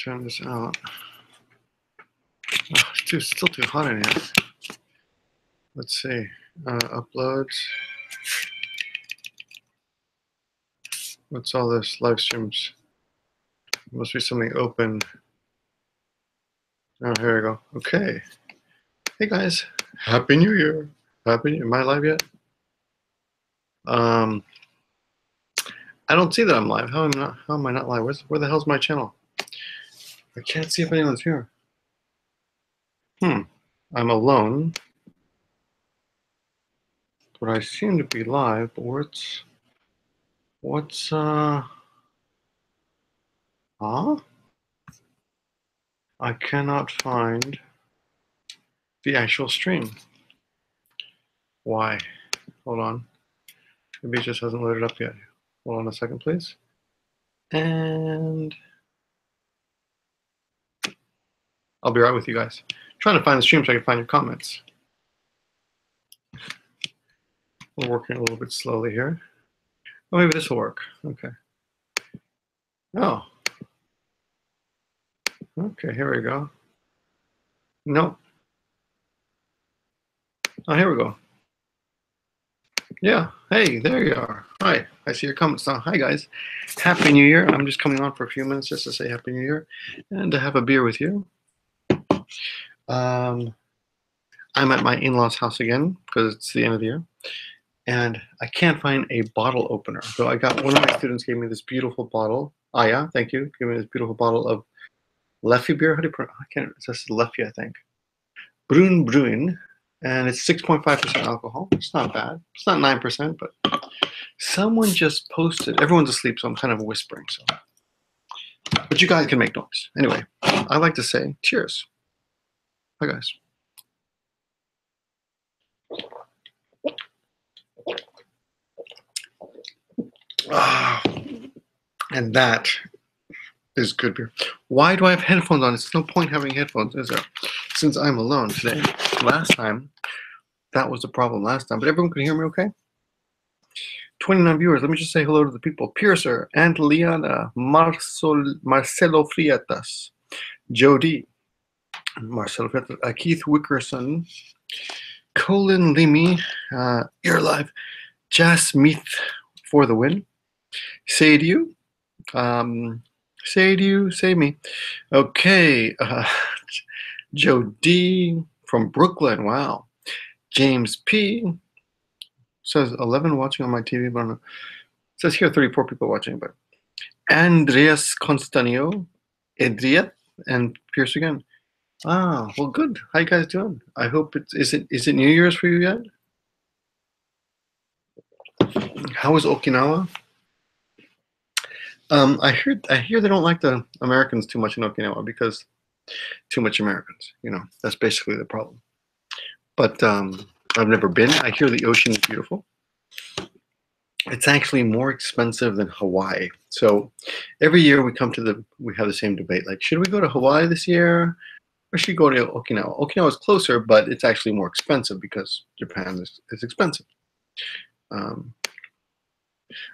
turn this out. Oh, it's still too hot in here. Let's see. Uploads. What's all this? Live streams. Must be something open. Oh, here we go. Okay. Hey guys. Happy New Year. Happy New Year. Am I live yet? I don't see that I'm live. How am I not live? Where the hell's my channel? I can't see if anyone's here. I'm alone. But I seem to be live, but what's I cannot find the actual stream. Why? Hold on. Maybe it just hasn't loaded up yet. Hold on a second, please. And I'll be right with you guys. I'm trying to find the stream so I can find your comments. We're working a little bit slowly here. Oh, maybe this will work. Okay. Oh. Okay, here we go. Nope. Oh, here we go. Yeah. Hey, there you are. Hi. I see your comments now. Hi, guys. Happy New Year. I'm just coming on for a few minutes just to say Happy New Year and to have a beer with you. I'm at my in-laws' house again because it's the end of the year. And I can't find a bottle opener. So I got one of my students gave me this beautiful bottle. Aya, thank you. Give me this beautiful bottle of Leffy beer. How do you pronounce? I can't. It says Leffy, I think. Bruin, and it's 6.5% alcohol. It's not bad. It's not 9%, but someone just posted. Everyone's asleep, so I'm kind of whispering. So, but you guys can make noise anyway. I like to say cheers. Hi, guys. And that is good beer. Why do I have headphones on? It's no point having headphones, is there? Since I'm alone today. Last time, that was the problem last time. But everyone can hear me okay? 29 viewers. Let me just say hello to the people. Piercer, Aunt Liana, Marcelo Friatas, Jody, Marcelo Friatas, Keith Wickerson, Colin Limi, Ear Live, Jas Meath for the win. Sadiu, say me. Okay, Joe D from Brooklyn. Wow. James P says 11 watching on my TV, but I don't know. It says here 34 people watching, but Andreas Constanio, Edriet, and Pierce again. Ah, well, good. How you guys doing? I hope is it New Year's for you yet? How is Okinawa? I hear they don't like the Americans too much in Okinawa because too much Americans. You know, that's basically the problem. But I've never been. I hear the ocean is beautiful. It's actually more expensive than Hawaii. So every year we have the same debate. Like, should we go to Hawaii this year, or should we go to Okinawa? Okinawa is closer, but it's actually more expensive because Japan is expensive.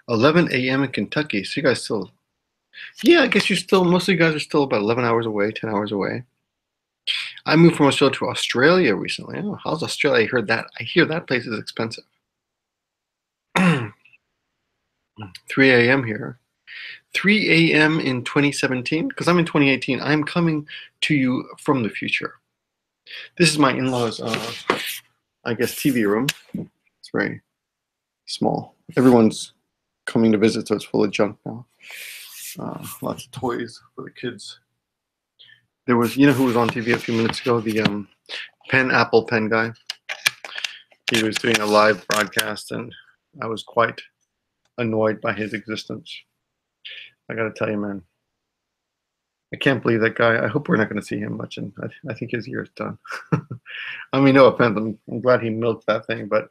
11 a.m. in Kentucky. So you guys still, yeah, I guess most of you guys are still about 11 hours away, 10 hours away. I moved from Australia to Australia recently. Oh, how's Australia? I hear that place is expensive. 3 a.m. here. 3 a.m. in 2017, because I'm in 2018. I'm coming to you from the future. This is my in-laws, I guess, TV room. It's very small. Everyone's coming to visit, so it's full of junk now. Lots of toys for the kids. There was, you know who was on TV a few minutes ago? The Apple Pen guy. He was doing a live broadcast, and I was quite annoyed by his existence. I gotta tell you, man. I can't believe that guy. I hope we're not going to see him much, and I think his year's done. I mean, no offense. I'm glad he milked that thing, but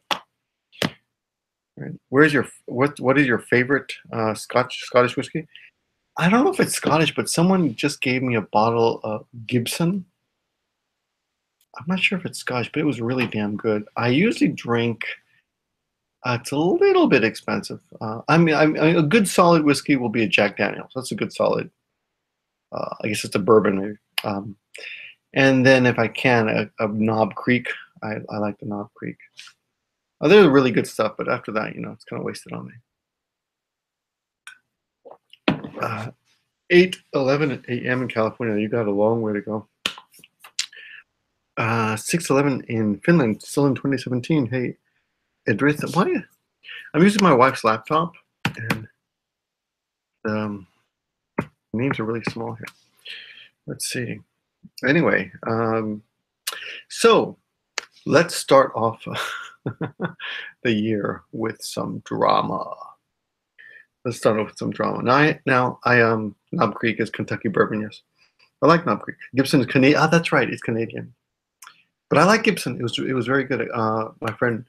right. What is your favorite Scottish whiskey? I don't know if it's Scottish, but someone just gave me a bottle of Gibson. I'm not sure if it's Scottish, but it was really damn good. I usually drink. It's a little bit expensive. I mean, a good solid whiskey will be a Jack Daniels. That's a good solid I guess it's a bourbon maybe. And then if I can, a Knob Creek. I like the Knob Creek. They're really good stuff, but after that, you know, it's kind of wasted on me. 8:11 a.m. in California. You got a long way to go. 6:11 in Finland, still in 2017. Hey, Idris, why? I'm using my wife's laptop, and names are really small here. Let's see. Anyway, so let's start off the year with some drama. Let's start off with some drama. Now I Knob Creek is Kentucky bourbon, yes. I like Knob Creek. Gibson is Canadian. Ah, that's right, it's Canadian. But I like Gibson. It was very good. My friend,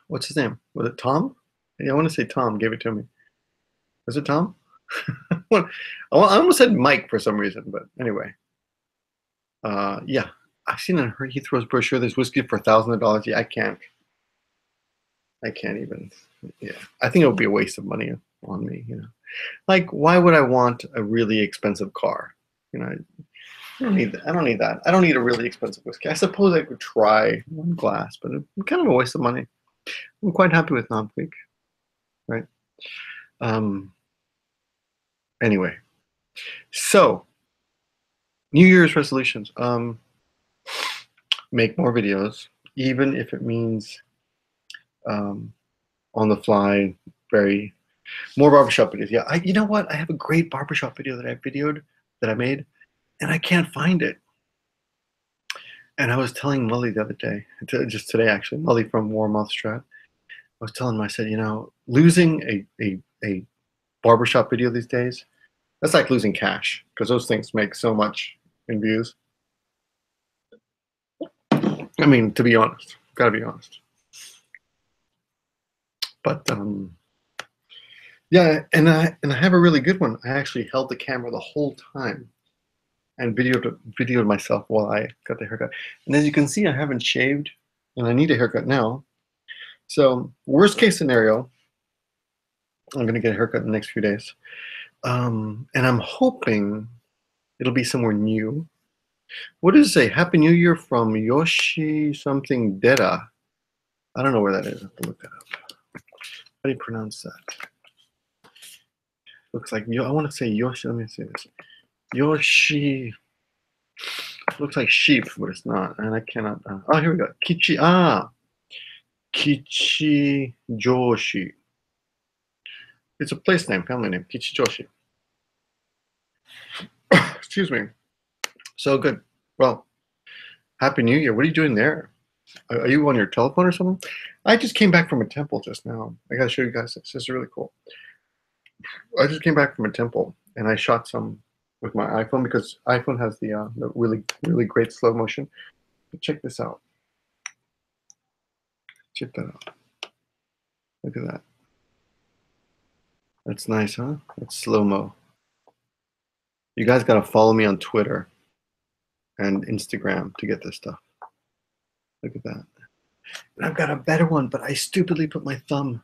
what's his name? Was it Tom? Yeah, I want to say Tom gave it to me. Was it Tom? I almost said Mike for some reason, but anyway. Yeah, I've seen and heard he throws brochure. There's whiskey for $1,000. Yeah, I can't even. Yeah, I think it would be a waste of money on me. You know, like why would I want a really expensive car? You know, I don't need that. I don't need that. I don't need a really expensive whiskey. I suppose I could try one glass, but it's kind of a waste of money. I'm quite happy with Knob Creek, right? Anyway, so New Year's resolutions. Make more videos, even if it means on the fly, more barbershop videos. Yeah, you know what? I have a great barbershop video that I made, and I can't find it. And I was telling Mully the other day, just today actually, Mully from Warmouth Strat. I was telling him, I said, you know, losing a barbershop video these days, that's like losing cash, because those things make so much in views. I mean, to be honest, gotta be honest. But yeah, and I have a really good one. I actually held the camera the whole time and videoed myself while I got the haircut. And as you can see, I haven't shaved, and I need a haircut now. So worst case scenario, I'm gonna get a haircut in the next few days, and I'm hoping it'll be somewhere new. What does it say? Happy New Year from Yoshi something Dera. I don't know where that is. I have to look that up. How do you pronounce that? Looks like I want to say Yoshi. Let me see this. Yoshi. Looks like sheep, but it's not. And I cannot. Oh, here we go. Kichi. Kichi Joshi. It's a place name, family name. Kichi Joshi. Excuse me. So good. Well, Happy New Year. What are you doing there? Are you on your telephone or something? I just came back from a temple just now. I gotta show you guys this. This is really cool. I just came back from a temple and I shot some with my iPhone because iPhone has the really great slow motion. But check this out. Check that out. Look at that. That's nice, huh? That's slow-mo. You guys gotta follow me on Twitter and Instagram to get this stuff. Look at that. And I've got a better one, but I stupidly put my thumb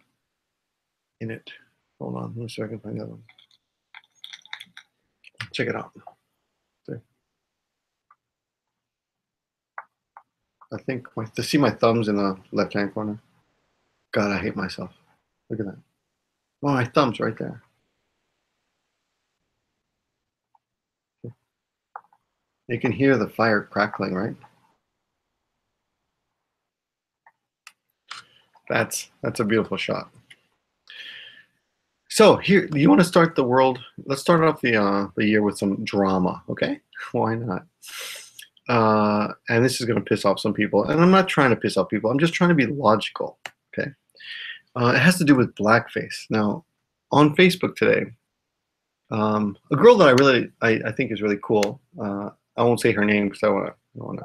in it. Hold on, let me see if I can find the other one. Check it out. See? I think to see my thumbs in the left-hand corner. God, I hate myself. Look at that. Oh, my thumb's right there. You can hear the fire crackling, right? That's a beautiful shot. So here, you want to start the world? Let's start off the year with some drama, okay? Why not? And this is going to piss off some people, and I'm not trying to piss off people. I'm just trying to be logical, okay? It has to do with blackface. Now, on Facebook today, a girl that I think is really cool. I won't say her name because I don't want to.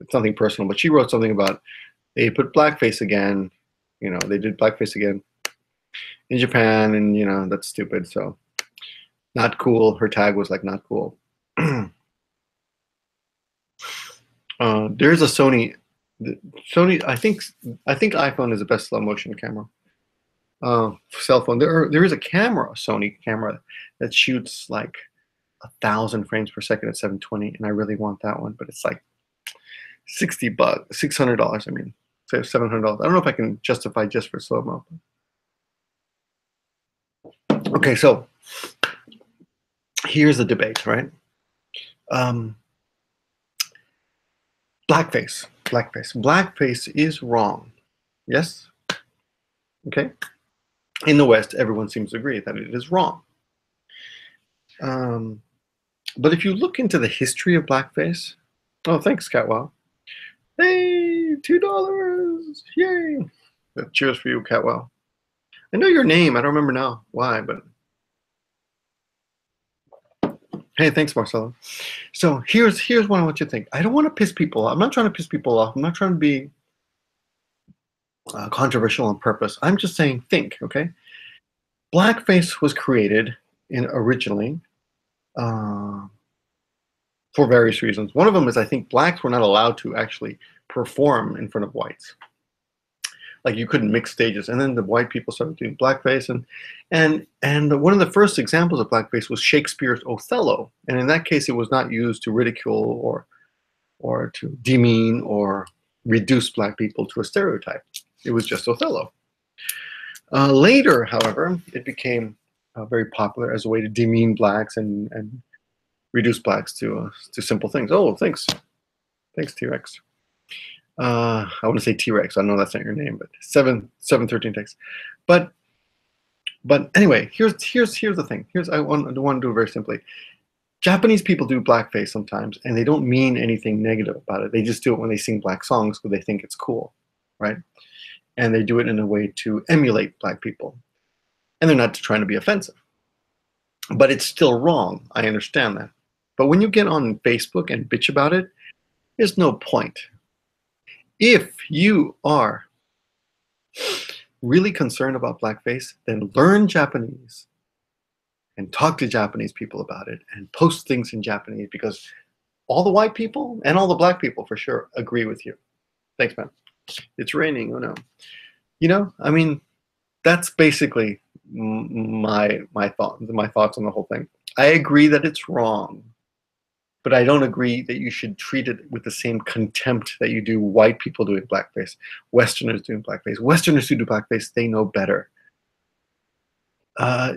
It's nothing personal, but she wrote something about they put blackface again. You know, they did blackface again in Japan, and you know that's stupid. So, not cool. Her tag was like not cool. There's a Sony. I think iPhone is the best slow motion camera. cell phone. There is a camera, a Sony camera, that shoots like 1,000 frames per second at 720, and I really want that one, but it's like $60, $600. I mean, so $700. I don't know if I can justify just for slow-mo. Okay, so here's the debate, right? Blackface is wrong. Yes? Okay. In the West, everyone seems to agree that it is wrong. But if you look into the history of blackface, oh, thanks, Catwell. Hey, $2, yay! Cheers for you, Catwell. I know your name. I don't remember now why, but hey, thanks, Marcelo. So here's what I want you to think. I don't want to piss people off. I'm not trying to piss people off. I'm not trying to be controversial on purpose. I'm just saying, think, okay? Blackface was created originally for various reasons. One of them is I think blacks were not allowed to actually perform in front of whites. Like you couldn't mix stages, and then the white people started doing blackface, and one of the first examples of blackface was Shakespeare's Othello, and in that case, it was not used to ridicule or to demean or reduce black people to a stereotype. It was just Othello. Later, however, it became very popular as a way to demean blacks and reduce blacks to simple things. Oh, thanks, T-Rex. I want to say T-Rex. I know that's not your name, but 713 text. But anyway, here's the thing. I want to do it very simply. Japanese people do blackface sometimes, and they don't mean anything negative about it. They just do it when they sing black songs because they think it's cool, right? And they do it in a way to emulate black people, and they're not trying to be offensive. But it's still wrong. I understand that. But when you get on Facebook and bitch about it, there's no point. If you are really concerned about blackface, then learn Japanese and talk to Japanese people about it and post things in Japanese, because all the white people and all the black people for sure agree with you. Thanks, man. It's raining. Oh no. You know, I mean, that's basically my thoughts on the whole thing. I agree that it's wrong, but I don't agree that you should treat it with the same contempt that you do white people doing blackface, Westerners doing blackface. Westerners who do blackface, they know better.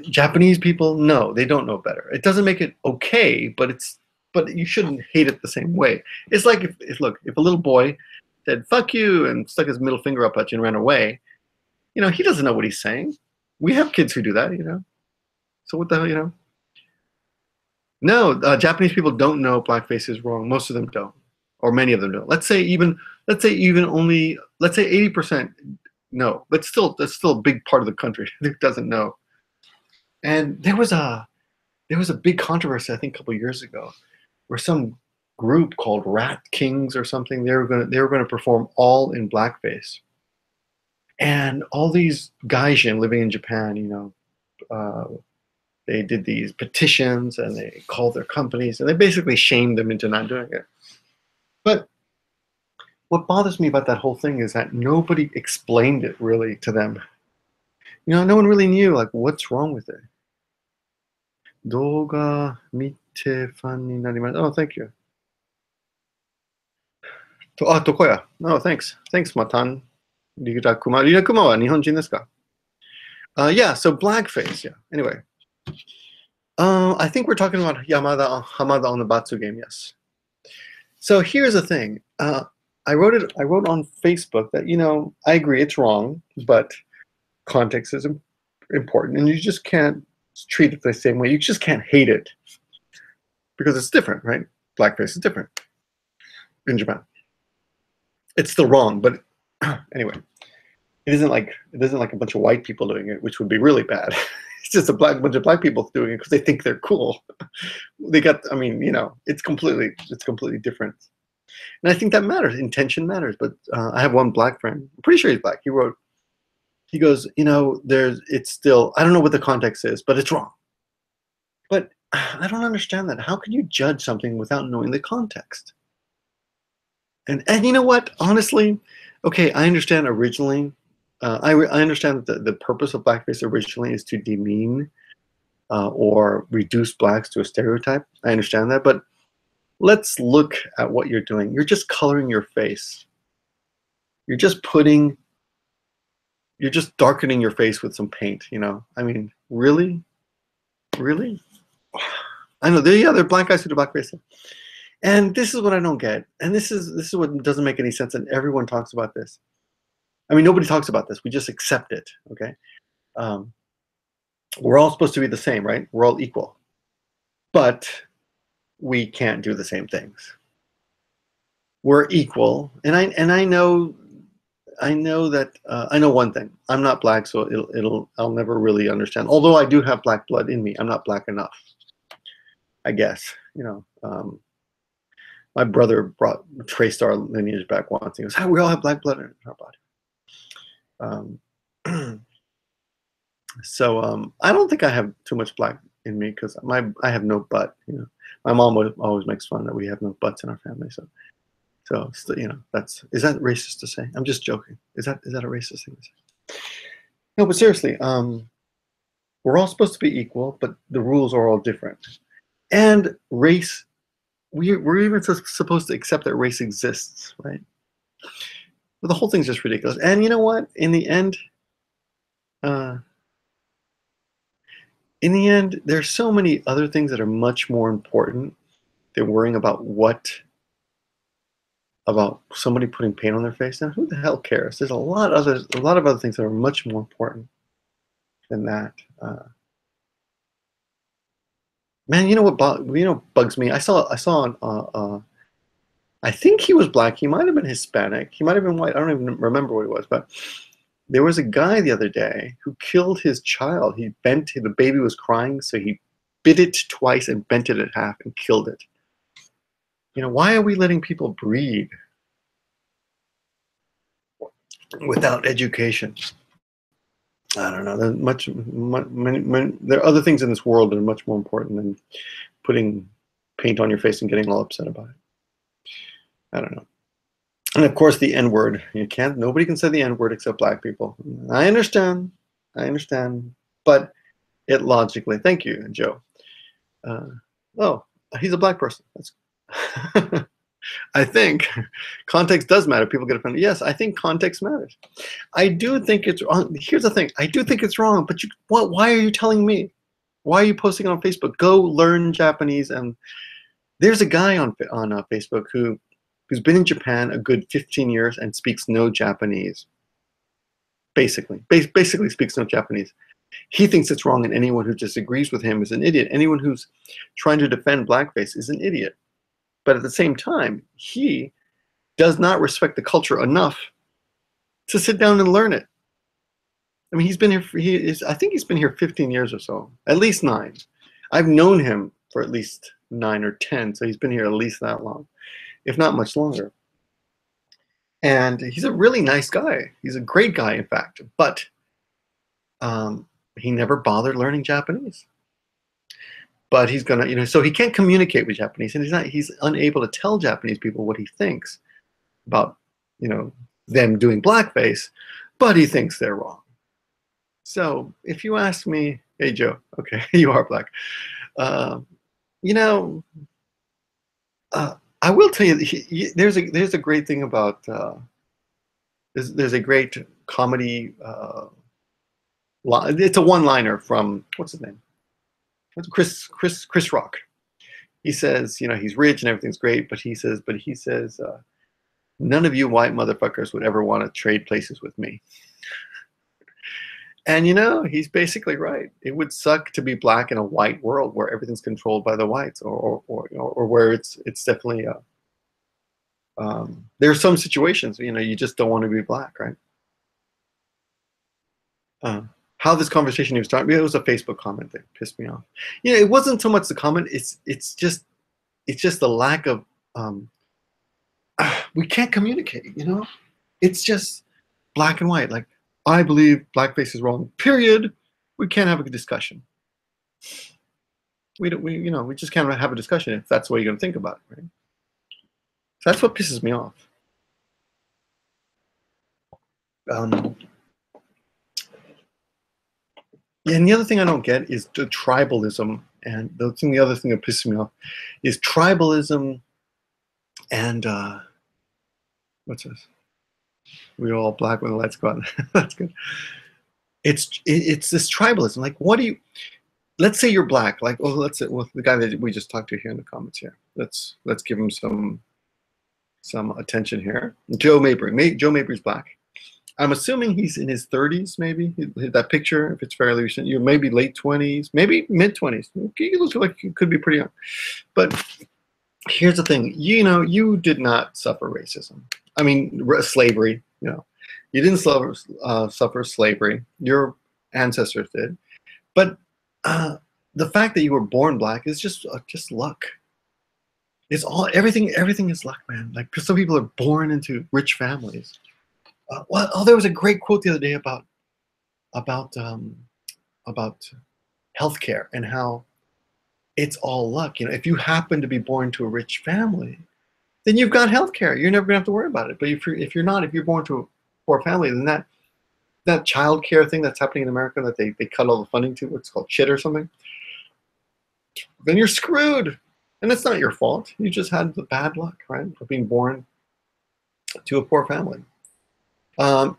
Japanese people, no, they don't know better. It doesn't make it okay, but you shouldn't hate it the same way. It's like if a little boy said "fuck you" and stuck his middle finger up at you and ran away, you know, he doesn't know what he's saying. We have kids who do that, you know. So what the hell, you know? No, Japanese people don't know blackface is wrong. Most of them don't, or many of them don't. Let's say 80% no, but still, that's still a big part of the country that doesn't know. And there was a big controversy, I think, a couple of years ago, where some group called Rat Kings or something, they were going to perform all in blackface, and all these gaijin living in Japan, you know. They did these petitions and they called their companies and they basically shamed them into not doing it. But what bothers me about that whole thing is that nobody explained it really to them. You know, no one really knew like what's wrong with it. Doga mite fan ni narimasu. Oh, thank you. Tokoya. Oh, thanks. Thanks, Matan. Rirakuma. Rirakuma wa Nihonjin desu ka? Yeah, so blackface, yeah. Anyway. I think we're talking about Hamada on the Batsu game, yes. So here's the thing. I wrote on Facebook that, you know, I agree it's wrong, but context is important, and you just can't treat it the same way. You just can't hate it because it's different, right? Blackface is different in Japan. It's still wrong, but anyway, it isn't like a bunch of white people doing it, which would be really bad. It's just a bunch of black people doing it because they think they're cool. I mean, you know, it's completely different. And I think that matters. Intention matters. But I have one black friend. I'm pretty sure he's black. He goes, you know, it's still, I don't know what the context is, but it's wrong. But I don't understand that. How can you judge something without knowing the context? And you know what? Honestly, okay, I understand originally I understand that the purpose of blackface originally is to demean or reduce blacks to a stereotype. I understand that, but let's look at what you're doing. You're just coloring your face. You're just darkening your face with some paint, you know? I mean, really? Really? I know, there are black guys who do blackface. And this is what I don't get. And this is what doesn't make any sense, and everyone talks about this. I mean, nobody talks about this. We just accept it, okay? We're all supposed to be the same, right? We're all equal. But we can't do the same things. We're equal, and I know that I know one thing. I'm not black, so I'll never really understand. Although I do have black blood in me, I'm not black enough, I guess. You know, my brother traced our lineage back once. He goes, "How we all have black blood in our body." So I don't think I have too much black in me because I have no butt. You know, my mom always makes fun that we have no butts in our family. So you know, is that racist to say? I'm just joking. Is that a racist thing to say? No, but seriously, we're all supposed to be equal, but the rules are all different. And race, we're even supposed to accept that race exists, right? But the whole thing's just ridiculous. And you know what? In the end, there's so many other things that are much more important than worrying about somebody putting paint on their face. Now, who the hell cares? There's a lot of other things that are much more important than that. Man, you know what bugs me? I saw on I think he was black. He might have been Hispanic. He might have been white. I don't even remember what he was, but there was a guy the other day who killed his child. The baby was crying, so he bit it twice and bent it in half and killed it. You know, why are we letting people breed without education? I don't know. There are other things in this world that are much more important than putting paint on your face and getting all upset about it. I don't know. And of course, the N-word. Nobody can say the N-word except black people. I understand, but it logically. Thank you, Joe. Oh, he's a black person. That's. I think context does matter. People get offended. Yes, I think context matters. I do think it's wrong. Here's the thing. I do think it's wrong, but why are you telling me? Why are you posting it on Facebook? Go learn Japanese. And there's a guy on Facebook who's been in Japan a good 15 years and speaks no Japanese. Basically speaks no Japanese. He thinks it's wrong, and anyone who disagrees with him is an idiot. Anyone who's trying to defend blackface is an idiot. But at the same time, he does not respect the culture enough to sit down and learn it. I mean, he's been here. I think he's been here 15 years or so, at least 9. I've known him for at least 9 or 10, so he's been here at least that long, if not much longer. And he's a really nice guy. He's a great guy, in fact. But he never bothered learning Japanese. But he's gonna, you know, so he can't communicate with Japanese, and he's unable to tell Japanese people what he thinks about, you know, them doing blackface, but he thinks they're wrong. So if you ask me, hey Joe, okay, you are black. You know, I will tell you, there's a great thing about there's a great comedy. It's a one-liner from what's his name? Chris Rock. He says, you know, he's rich and everything's great, but he says, none of you white motherfuckers would ever want to trade places with me. And you know, he's basically right. It would suck to be black in a white world where everything's controlled by the whites, or where it's definitely there are some situations, you know, you just don't want to be black, right? How this conversation even started, it was a Facebook comment that pissed me off. You know, it wasn't so much the comment, it's just the lack of we can't communicate, you know? It's just black and white. Like, I believe blackface is wrong, period. We can't have a discussion. We just can't have a discussion if that's the way you're gonna think about it, right? So that's what pisses me off. And the other thing I don't get is the tribalism. And the other thing that pisses me off is tribalism and what's this? We're all black when the lights go out. That's good. It's this tribalism. Like, what do you? Let's say you're black. Like, oh, let's say, well, the guy that we just talked to here in the comments here. Let's give him some attention here. Joe Mabry. Joe Mabry's black. I'm assuming he's in his 30s, maybe. That picture, if it's fairly recent, you maybe late 20s, maybe mid 20s. He looks like he could be pretty young. But here's the thing, you did not suffer racism. I mean, slavery. You didn't suffer slavery. Your ancestors did. But the fact that you were born black is just luck. It's everything is luck, man. Like, some people are born into rich families. There was a great quote the other day about healthcare and how it's all luck. If you happen to be born to a rich family, then you've got healthcare. You're never gonna have to worry about it. But if you're born to a poor family, then that child care thing that's happening in America that they cut all the funding to, what's called shit or something, then you're screwed. And it's not your fault. You just had the bad luck, right, of being born to a poor family.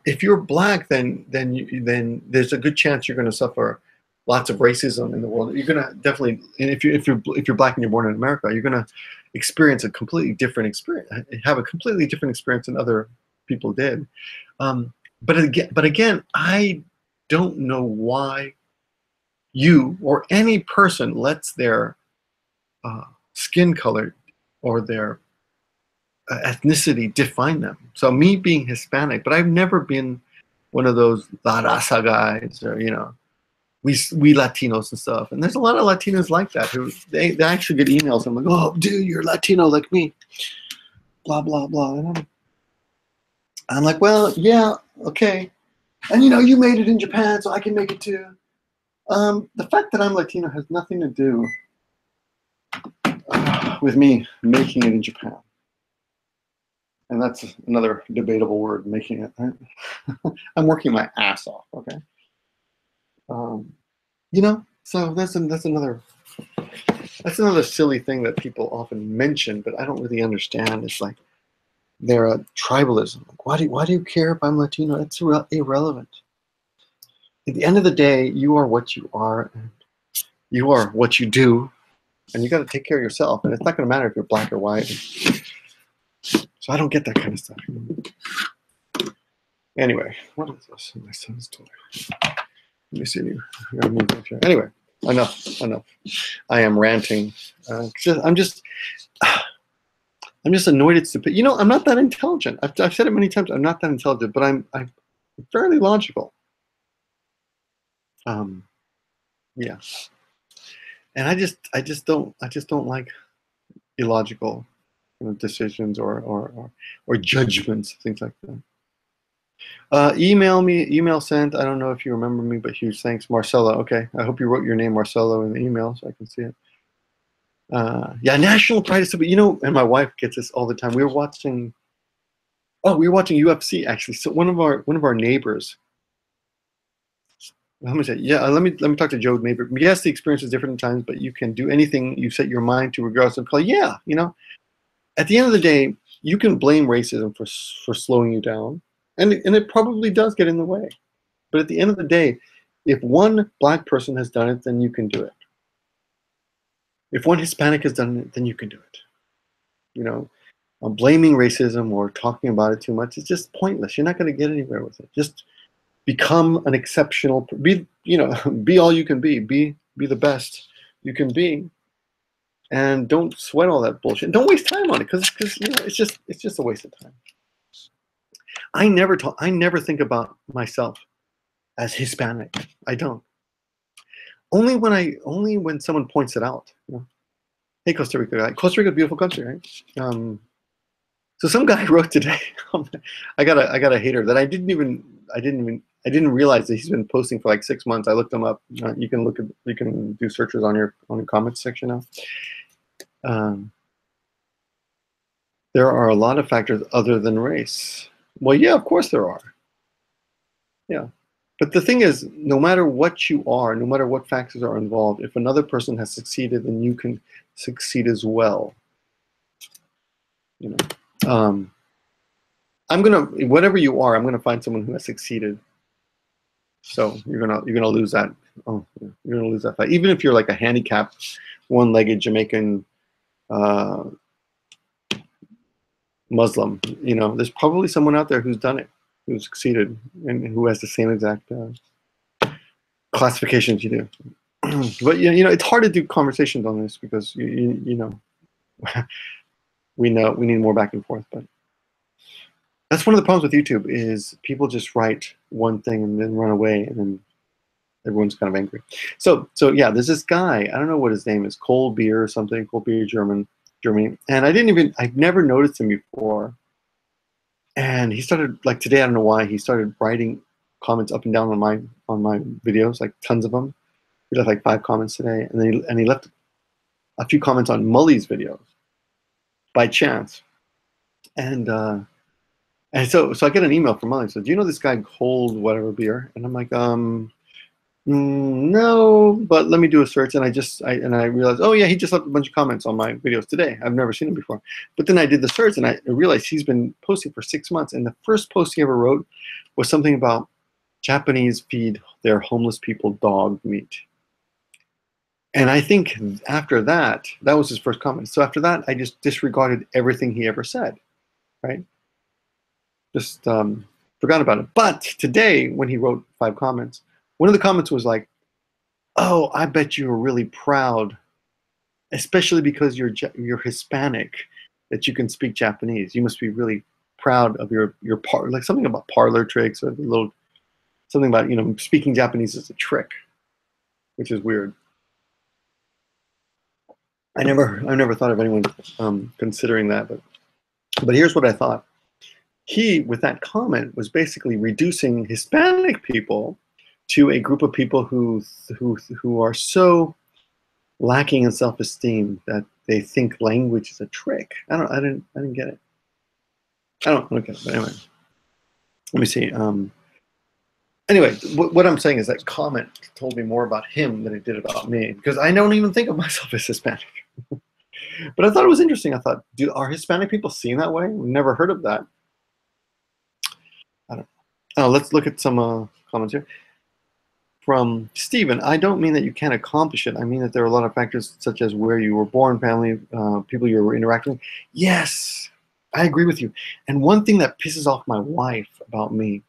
If you're black, then there's a good chance you're going to suffer lots of racism in the world. You're going to definitely, and if you're black and you're born in America, you're going to experience a completely different experience, have a completely different experience than other people did. But again, I don't know why you or any person lets their skin color or their ethnicity define them. So me being Hispanic, but I've never been one of those La Raza guys, or we Latinos and stuff. And there's a lot of Latinos like that who they actually get emails. I'm like, oh, dude, you're Latino like me, blah blah blah. And I'm like, well, yeah, okay. And you made it in Japan, so I can make it too. The fact that I'm Latino has nothing to do with me making it in Japan. And that's another debatable word, making it, right? I'm working my ass off, okay? So that's another silly thing that people often mention, but I don't really understand. It's like they're a tribalism. Like, why do you care if I'm Latino? It's irrelevant. At the end of the day, you are what you are, and you are what you do, and you got to take care of yourself. And it's not going to matter if you're black or white. So I don't get that kind of stuff. Anyway, what is this? My son's toy. Let me see you. Anyway, enough. I am ranting. I'm just annoyed at stupid. I'm not that intelligent. I've said it many times. I'm not that intelligent, but I'm fairly logical. Yeah. And I just don't like illogical decisions or judgments, things like that. Email sent. I don't know if you remember me, but huge thanks, Marcelo. Okay, I hope you wrote your name Marcelo in the email so I can see it. Yeah, National Pride is, and my wife gets this all the time. We were watching UFC actually. So one of our neighbors. Let me talk to Joe Mabry. Yes, the experience is different at times, but you can do anything you set your mind to, regardless of color. Yeah, at the end of the day, you can blame racism for slowing you down, and it probably does get in the way. But at the end of the day, if one black person has done it, then you can do it. If one Hispanic has done it, then you can do it. Blaming racism or talking about it too much is just pointless. You're not going to get anywhere with it. Just become an exceptional. Be all you can be. Be the best you can be. And don't sweat all that bullshit. Don't waste time on it, because it's just a waste of time. I never think about myself as Hispanic. I don't. Only when someone points it out. Hey, Costa Rica guy. Costa Rica, beautiful country, right? So some guy wrote today. I got a hater that I didn't realize that he's been posting for like 6 months. I looked him up. You can do searches on your comments section now. There are a lot of factors other than race. Well, yeah, of course there are. Yeah. But the thing is, no matter what you are, no matter what factors are involved, if another person has succeeded, then you can succeed as well. You know, I'm gonna, whatever you are, I'm gonna find someone who has succeeded. So you're gonna lose that. Oh, you're gonna lose that fight. Even if you're like a handicapped, one-legged Jamaican Muslim, you know, there's probably someone out there who's done it, who's succeeded, and who has the same exact classifications you do. But you know, it's hard to do conversations on this because you know, we need more back and forth. But that's one of the problems with YouTube is people just write one thing and then run away, and then everyone's kind of angry. So yeah, there's this guy, I don't know what his name is, Cold Beer or something, Cold Beer Germany, and I've never noticed him before. And he started, like today, I don't know why, he started writing comments up and down on my videos, like tons of them. He left like 5 comments today, and then he left a few comments on Mully's videos by chance. And so I get an email from Mully. So, do you know this guy Cold whatever Beer? And I'm like, no, but let me do a search. And I realized, oh yeah, he just left a bunch of comments on my videos today. I've never seen him before. But then I did the search and I realized he's been posting for 6 months. And the first post he ever wrote was something about Japanese feed their homeless people dog meat. And I think after that was his first comment. So after that, I just disregarded everything he ever said, right? Just forgot about it. But today, when he wrote 5 comments, one of the comments was like, oh, I bet you were really proud, especially because you're Hispanic, that you can speak Japanese. You must be really proud of your like something about parlor tricks, or something about, you know, speaking Japanese is a trick, which is weird. I never thought of anyone considering that, but here's what I thought. He, with that comment, was basically reducing Hispanic people to a group of people who are so lacking in self-esteem that they think language is a trick. I didn't get it. I don't get it. But anyway, let me see. Anyway, what I'm saying is that comment told me more about him than it did about me, because I don't even think of myself as Hispanic. But I thought it was interesting. I thought, are Hispanic people seen that way? We've never heard of that. I don't know. Let's look at some comments here. From Stephen, I don't mean that you can't accomplish it. I mean that there are a lot of factors such as where you were born, family, people you were interacting with. Yes, I agree with you. And one thing that pisses off my wife about me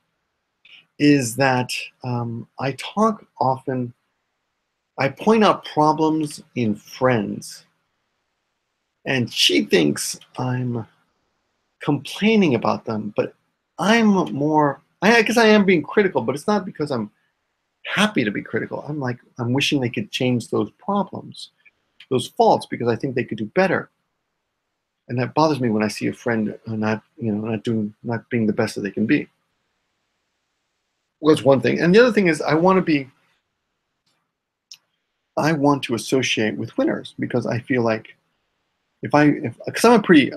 is that I talk often, I point out problems in friends, and she thinks I'm complaining about them, but I'm more, I guess I am being critical, but it's not because I'm happy to be critical. I'm wishing they could change those problems, those faults, because I think they could do better. And that bothers me when I see a friend not being the best that they can be. Well, that's one thing. And the other thing is I want to associate with winners, because I feel like because I'm a pretty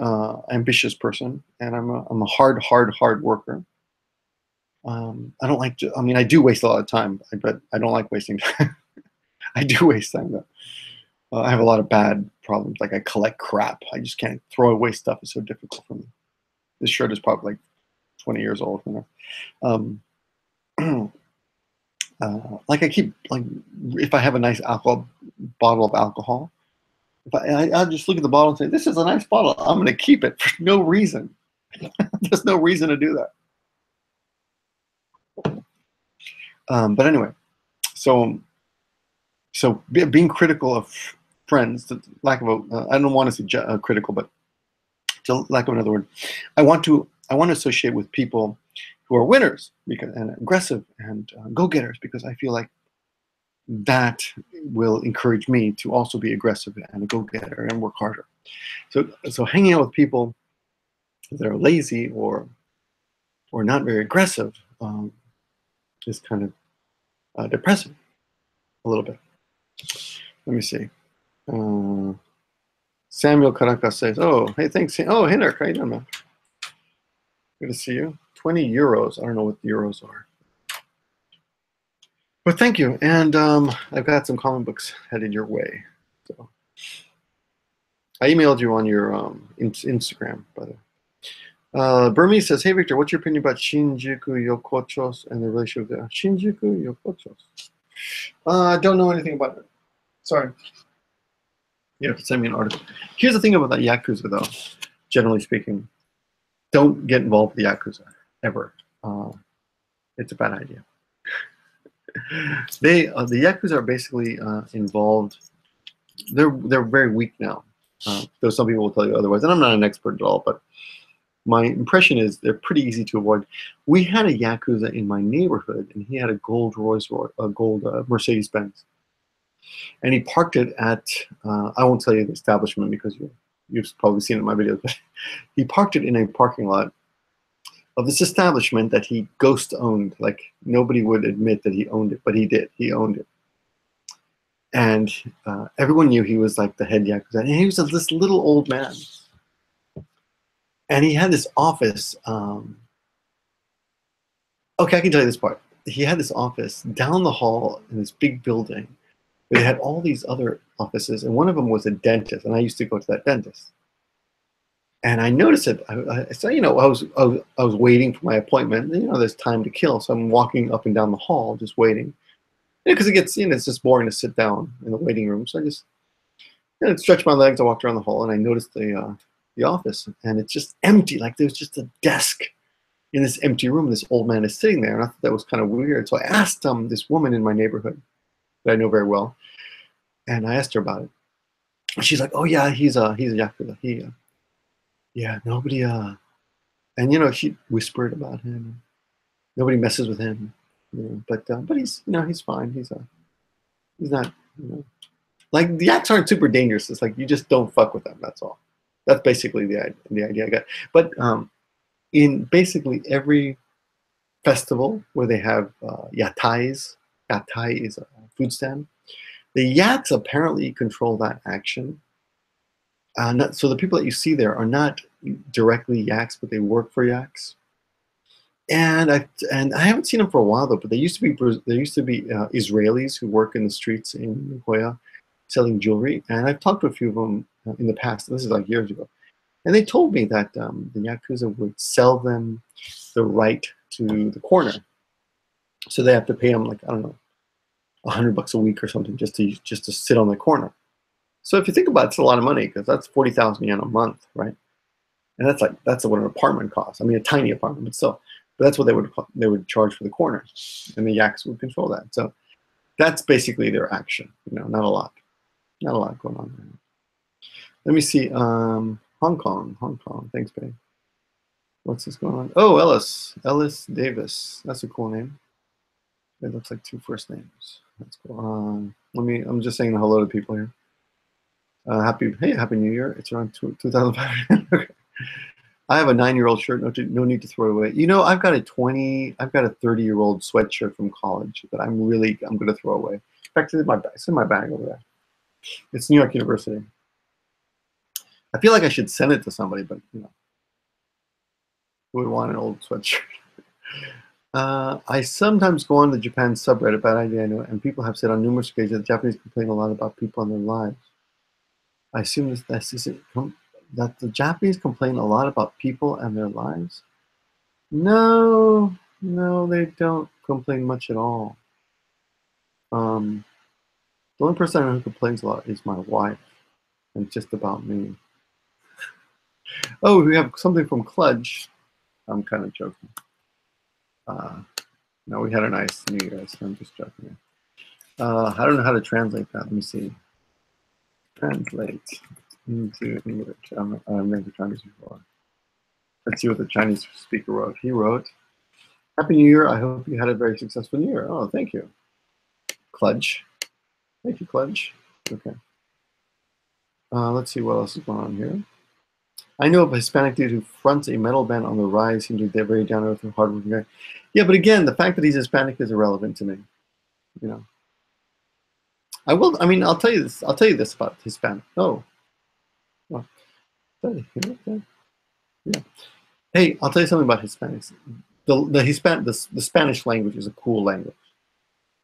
ambitious person, and I'm a hard worker. I don't like to, I mean, I do waste a lot of time, but I don't like wasting time. I do waste time though. I have a lot of bad problems. Like I collect crap. I just can't throw away stuff. It's so difficult for me. This shirt is probably like 20 years old. You know? Like I keep, like, if I have a nice bottle of alcohol, I'll just look at the bottle and say, this is a nice bottle. I'm going to keep it for no reason. There's no reason to do that. But anyway, so being critical of friends, the lack of I don't want to say critical, but to lack of another word, I want to associate with people who are winners and aggressive and go-getters, because I feel like that will encourage me to also be aggressive and a go-getter and work harder. So hanging out with people that are lazy or not very aggressive is kind of depressing a little bit. Let me see. Samuel Caracas says, "Oh, hey, thanks. Oh, hey, Nark, how you doing, man? Good to see you. 20 euros. I don't know what the euros are. But thank you, and I've got some comic books headed your way. So I emailed you on your Instagram, by the way. Burmese says, "Hey Victor, what's your opinion about Shinjuku Yokochos and the relationship there?" Shinjuku Yokochos. I don't know anything about it. Sorry. You have to send me an article. Here's the thing about that Yakuza, though. Generally speaking, don't get involved with the Yakuza ever. It's a bad idea. The Yakuza are basically involved. They're very weak now. Though some people will tell you otherwise, and I'm not an expert at all, but my impression is they're pretty easy to avoid. We had a Yakuza in my neighborhood, and he had a gold Mercedes Benz, and he parked it at. I won't tell you the establishment because you've probably seen it in my videos. But he parked it in a parking lot of this establishment that he ghost owned. Like nobody would admit that he owned it, but he did. He owned it. And everyone knew he was like the head Yakuza. And he was this little old man. And he had this office. Okay, I can tell you this part. He had this office down the hall in this big building. But they had all these other offices. And one of them was a dentist. And I used to go to that dentist. And I noticed it. So, you know, I was waiting for my appointment. And, you know, there's time to kill. So I'm walking up and down the hall just waiting. Because it gets, you know, it's just boring to sit down in the waiting room. So I just stretched my legs. I walked around the hall and I noticed the office, and it's just empty. Like there's just a desk in this empty room. This old man is sitting there, and I thought that was kind of weird. So I asked this woman in my neighborhood that I know very well, and I asked her about it. And she's like, "Oh yeah, he's a Yakuza. Yeah, nobody and you know, she whispered about him. Nobody messes with him, you know, but he's, you know, he's fine. He's not, you know, like the Yaks aren't super dangerous. It's like you just don't fuck with them. That's all. That's basically the idea I got. But in basically every festival where they have yatais, yatai is a food stand. The Yaks apparently control that action. So the people that you see there are not directly Yaks, but they work for Yaks. And I haven't seen them for a while though. But there used to be Israelis who work in the streets in Nicoya selling jewelry, and I've talked to a few of them in the past. This is like years ago, and they told me that the Yakuza would sell them the right to the corner, so they have to pay them like, I don't know, $100 a week or something just to sit on the corner. So if you think about it, it's a lot of money because that's 40,000 yen a month, right? And that's what an apartment costs. I mean, a tiny apartment, but still. But that's what they would charge for the corner, and the Yaks would control that. So that's basically their action. You know, not a lot going on there. Let me see. Hong Kong. Thanks, babe. What's this going on? Oh, Ellis Davis. That's a cool name. It looks like two first names. That's cool. I'm just saying hello to people here. Happy New Year. It's around 2005. Okay. I have a 9-year-old shirt. No need to throw it away. You know, I've got a 30-year-old sweatshirt from college that I'm going to throw away. In fact, it's in my bag over there. It's New York University. I feel like I should send it to somebody, but you know, who would want an old sweatshirt? I sometimes go on the Japan subreddit, bad idea, I know, and people have said on numerous occasions that the Japanese complain a lot about people and their lives. I assume that the Japanese complain a lot about people and their lives. No, they don't complain much at all. The only person I know who complains a lot is my wife, and it's just about me. Oh, we have something from Kludge. I'm kind of joking. No, we had a nice New Year, so I'm just joking. I don't know how to translate that. Let me see. Translate into English. I've never tried this before. Let's see what the Chinese speaker wrote. He wrote, "Happy New Year. I hope you had a very successful New Year." Oh, thank you. Kludge. Thank you, Kludge. Okay. Let's see what else is going on here. I know of a Hispanic dude who fronts a metal band on the rise. Seems they're very down to earth and hardworking guy. Yeah, but again, the fact that he's Hispanic is irrelevant to me. You know. I'll tell you this. I'll tell you this about Hispanic. Oh. Well, yeah. Hey, I'll tell you something about Hispanics. The Spanish language is a cool language.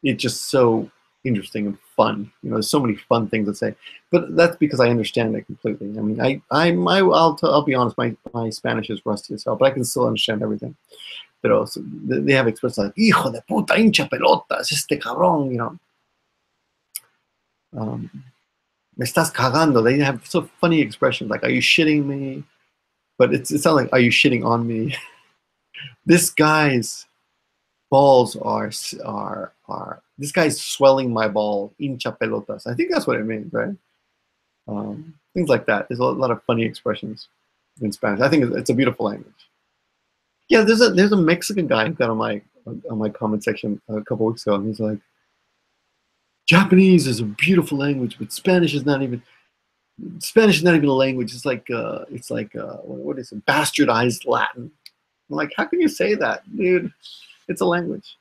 it's just so interesting and fun. You know, there's so many fun things to say, but that's because I understand it completely. I mean, I'll be honest, my Spanish is rusty as hell, but I can still understand everything. But also, they have expressions like "hijo de puta, hincha pelotas, este cabrón," you know. Me estás cagando. They have so funny expressions like "Are you shitting me?" But it's not like "Are you shitting on me?" This guy's balls are this guy's swelling my ball, hincha pelotas. I think that's what it means, right? Things like that. There's a lot of funny expressions in Spanish. I think it's a beautiful language. Yeah, there's a Mexican guy who got on my comment section a couple weeks ago, and he's like, Japanese is a beautiful language, but Spanish is not even a language. It's like what is it? Bastardized Latin. I'm like, how can you say that, dude? It's a language.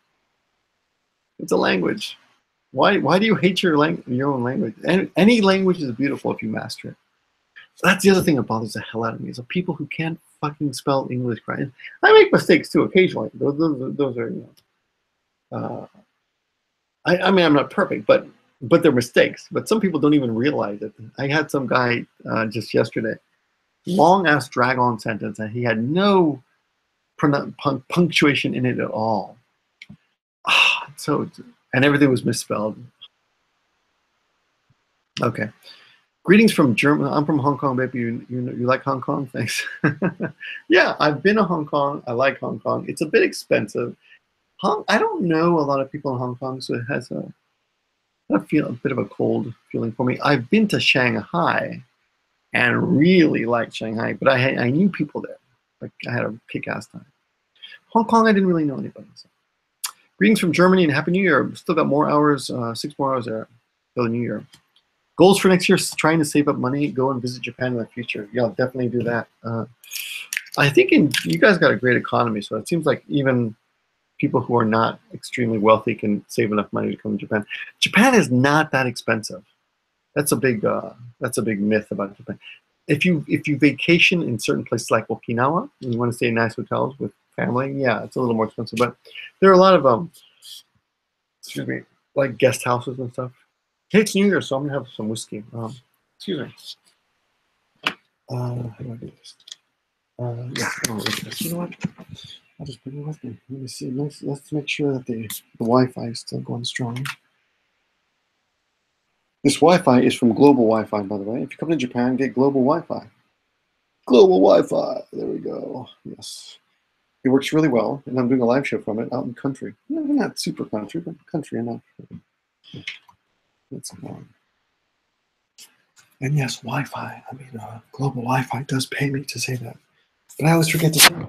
It's a language. Why do you hate your own language? Any language is beautiful if you master it. So that's the other thing that bothers the hell out of me, is the people who can't fucking spell English right. And I make mistakes too occasionally. Those are, you know. I mean, I'm not perfect, but they're mistakes. But some people don't even realize it. I had some guy just yesterday, long ass drag on sentence, and he had no punctuation in it at all. So, and everything was misspelled. Okay. Greetings from Germany. I'm from Hong Kong, baby. You like Hong Kong? Thanks. Yeah, I've been to Hong Kong. I like Hong Kong. It's a bit expensive. I don't know a lot of people in Hong Kong, so it has a bit of a cold feeling for me. I've been to Shanghai and really liked Shanghai, but I knew people there. Like, I had a kick-ass time. Hong Kong, I didn't really know anybody. So. Greetings from Germany and Happy New Year. We've still got more hours, 6 more hours there till the New Year. Goals for next year: trying to save up money, go and visit Japan in the future. Yeah, I'll definitely do that. I think you guys got a great economy, so it seems like even people who are not extremely wealthy can save enough money to come to Japan. Japan is not that expensive. That's a big myth about Japan. If you vacation in certain places like Okinawa, and you want to stay in nice hotels with family, yeah, it's a little more expensive. But there are a lot of excuse me, like guest houses and stuff. Hey, it's New Year, so I'm gonna have some whiskey. Excuse me. How do I do this? Yeah, I don't really this. You know what? I'll just bring it with me. Let me see. Let's make sure that the Wi-Fi is still going strong. This Wi-Fi is from Global Wi-Fi, by the way. If you come to Japan, get Global Wi-Fi. Global Wi-Fi. There we go. Yes. It works really well, and I'm doing a live show from it out in country. Not super country, but country enough. Let's go on. And yes, Wi-Fi. I mean, Global Wi-Fi does pay me to say that. But I always forget to say it.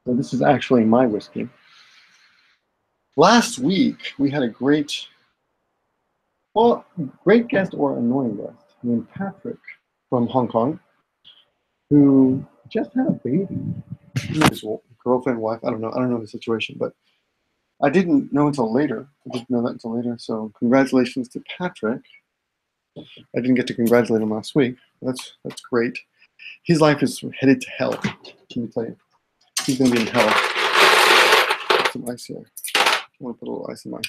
So this is actually my whiskey. Last week, we had a great guest or annoying guest named Patrick from Hong Kong, who just had a baby. His girlfriend, wife, I don't know the situation, but I didn't know until later. I didn't know that until later. So congratulations to Patrick. I didn't get to congratulate him last week. That's great. His life is headed to hell. Can you tell you? He's gonna be in hell. Put some ice here. I want to put a little ice in my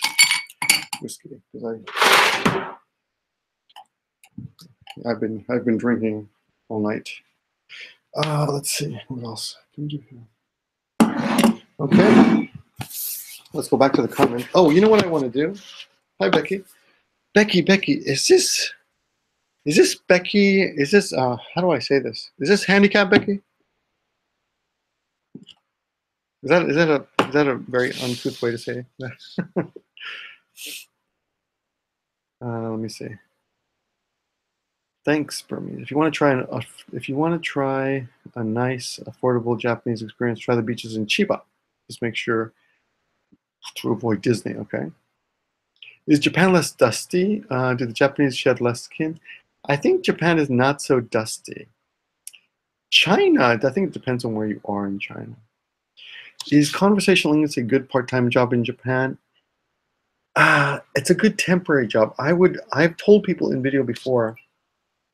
whiskey because I've been drinking all night. Let's see what else can we do here. Okay, let's go back to the comment. Oh, you know what I want to do? Hi, Becky. Becky, is this Becky? Is this how do I say this? Is this handicap Becky? Is that a very uncouth way to say that? Let me see. Thanks, Burmese. If you want to try a nice, affordable Japanese experience, try the beaches in Chiba. Just make sure to avoid Disney. Okay. Is Japan less dusty? Do the Japanese shed less skin? I think Japan is not so dusty. China, I think it depends on where you are in China. Is conversational English a good part-time job in Japan? It's a good temporary job. I've told people in video before,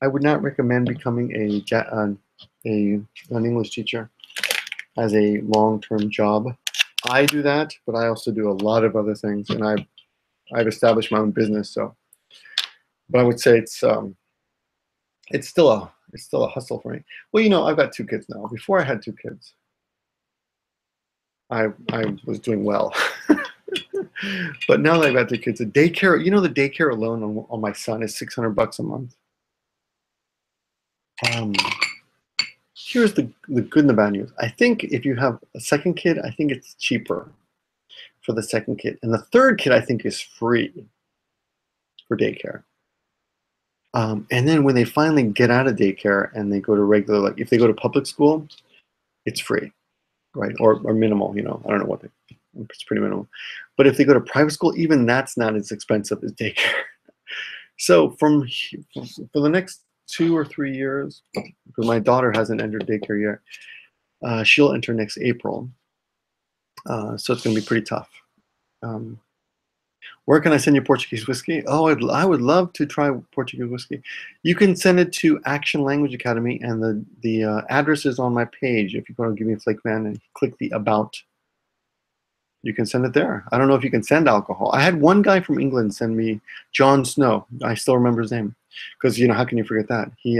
I would not recommend becoming an English teacher as a long-term job. I do that, but I also do a lot of other things, and I've established my own business. So, but I would say it's still a hustle for me. Well, you know, I've got 2 kids now. Before I had 2 kids, I was doing well. But now that I've got 2 kids, the daycare, you know, the daycare alone on my son is $600 a month. Here's the good and the bad news. I think if you have a second kid, I think it's cheaper for the second kid. And the third kid, I think, is free for daycare. And then when they finally get out of daycare and they go to regular, like if they go to public school, it's free, right? Or minimal, you know, I don't know what it's pretty minimal. But if they go to private school, even that's not as expensive as daycare. So for the next 2 or 3 years, because my daughter hasn't entered daycare yet, she'll enter next April. So it's going to be pretty tough. Where can I send you Portuguese whiskey? Oh, I would love to try Portuguese whiskey. You can send it to Action Language Academy, and the address is on my page. If you go to Give Me a Flake Man and click the About, you can send it there. I don't know if you can send alcohol. I had one guy from England send me John Snow. I still remember his name because, you know, how can you forget that? He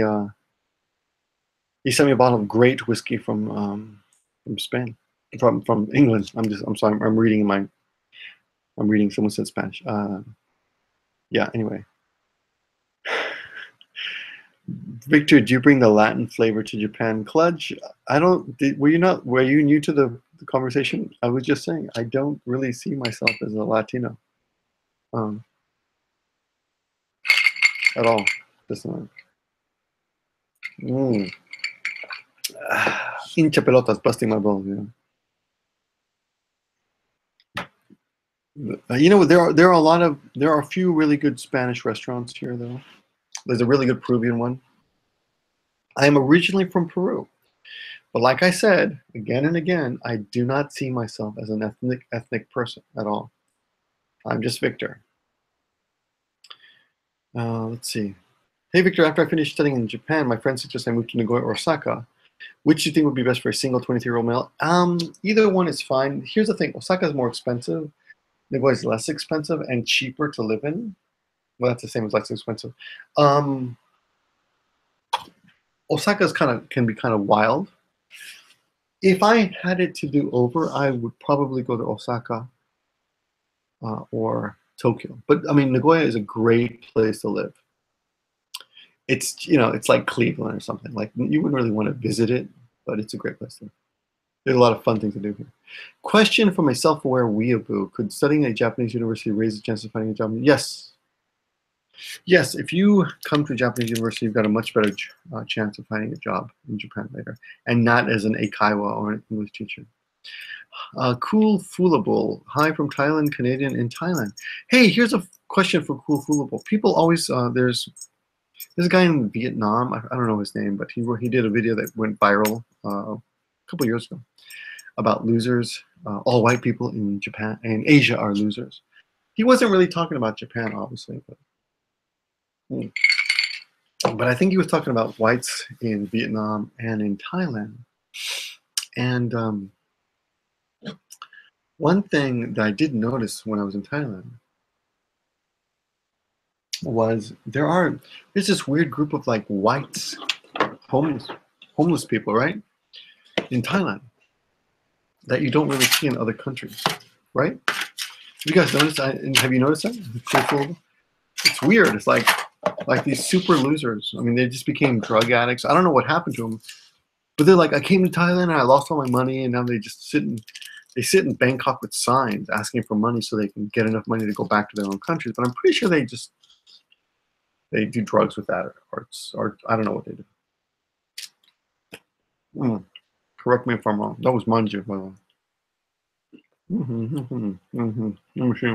sent me a bottle of great whiskey from Spain, from England. I'm sorry. I'm reading. Someone said Spanish. Yeah. Anyway, Victor, do you bring the Latin flavor to Japan? Cludge, I don't. Were you new to the conversation? I was just saying I don't really see myself as a Latino, at all. Just not. Hincha pelotas, busting my balls. You know, there are a few really good Spanish restaurants here, though. There's a really good Peruvian one. I am originally from Peru, but like I said again and again, I do not see myself as an ethnic person at all. I'm just Victor. Let's see. Hey, Victor, after I finished studying in Japan, my friend suggested I move to Nagoya or Osaka. Which do you think would be best for a single 23-year-old male? Either one is fine. Here's the thing. Osaka is more expensive. Nagoya is less expensive and cheaper to live in. Well, that's the same as less expensive. Osaka can be kind of wild. If I had it to do over, I would probably go to Osaka or Tokyo. But I mean, Nagoya is a great place to live. It's, you know, it's like Cleveland or something. Like, you wouldn't really want to visit it, but it's a great place to live. There's a lot of fun things to do here. Question from a self-aware weeaboo: could studying at a Japanese university raise the chance of finding a job? Yes. Yes, if you come to a Japanese university, you've got a much better chance of finding a job in Japan later, and not as an eikaiwa or an English teacher. Cool Foolable. Hi from Thailand, Canadian in Thailand. Hey, here's a question for Cool Foolable. People always, there's a guy in Vietnam, I don't know his name, but he did a video that went viral a couple years ago about losers. All white people in Japan and Asia are losers. He wasn't really talking about Japan, obviously, but I think he was talking about whites in Vietnam and in Thailand. And one thing that I did notice when I was in Thailand was there's this weird group of like whites, homeless people, right, in Thailand that you don't really see in other countries, right? Have you guys noticed? Have you noticed that? It's weird. It's like these super losers. I mean, they just became drug addicts. I don't know what happened to them, but they're like, I came to Thailand and I lost all my money, and now they just sit in Bangkok with signs asking for money so they can get enough money to go back to their own countries. But I'm pretty sure they do drugs with that, or I don't know what they do. Correct me if I'm wrong. That was manju, by the way. Let me see.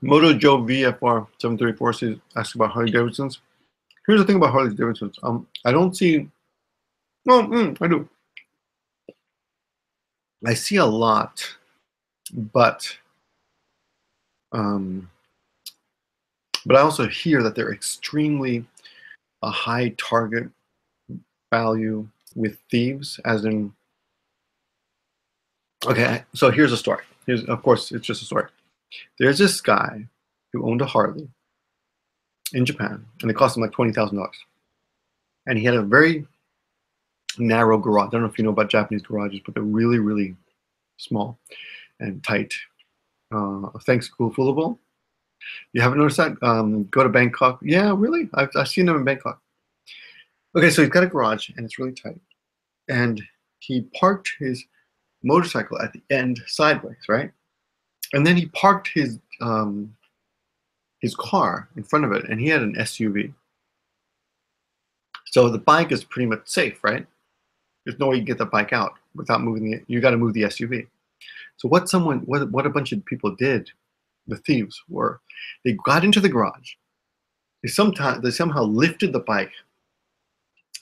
Moto Joe VFR 734 asks about Harley Davidsons. Here's the thing about Harley Davidsons. I don't see. Well, I do. I see a lot But I also hear that they're extremely a high target value with thieves, as in, okay, so here's a story. Of course, it's just a story. There's this guy who owned a Harley in Japan, and it cost him like $20,000. And he had a very narrow garage. I don't know if you know about Japanese garages, but they're really, really small and tight. Thanks, Cool Foolable. You haven't noticed that? Go to Bangkok. Yeah, really? I've seen them in Bangkok. Okay, so he's got a garage, and it's really tight. And he parked his motorcycle at the end sideways, right? And then he parked his car in front of it, and he had an SUV. So the bike is pretty much safe, right? There's no way you get the bike out without moving it. You got to move the SUV. So what a bunch of people did, the thieves were, they got into the garage. They somehow lifted the bike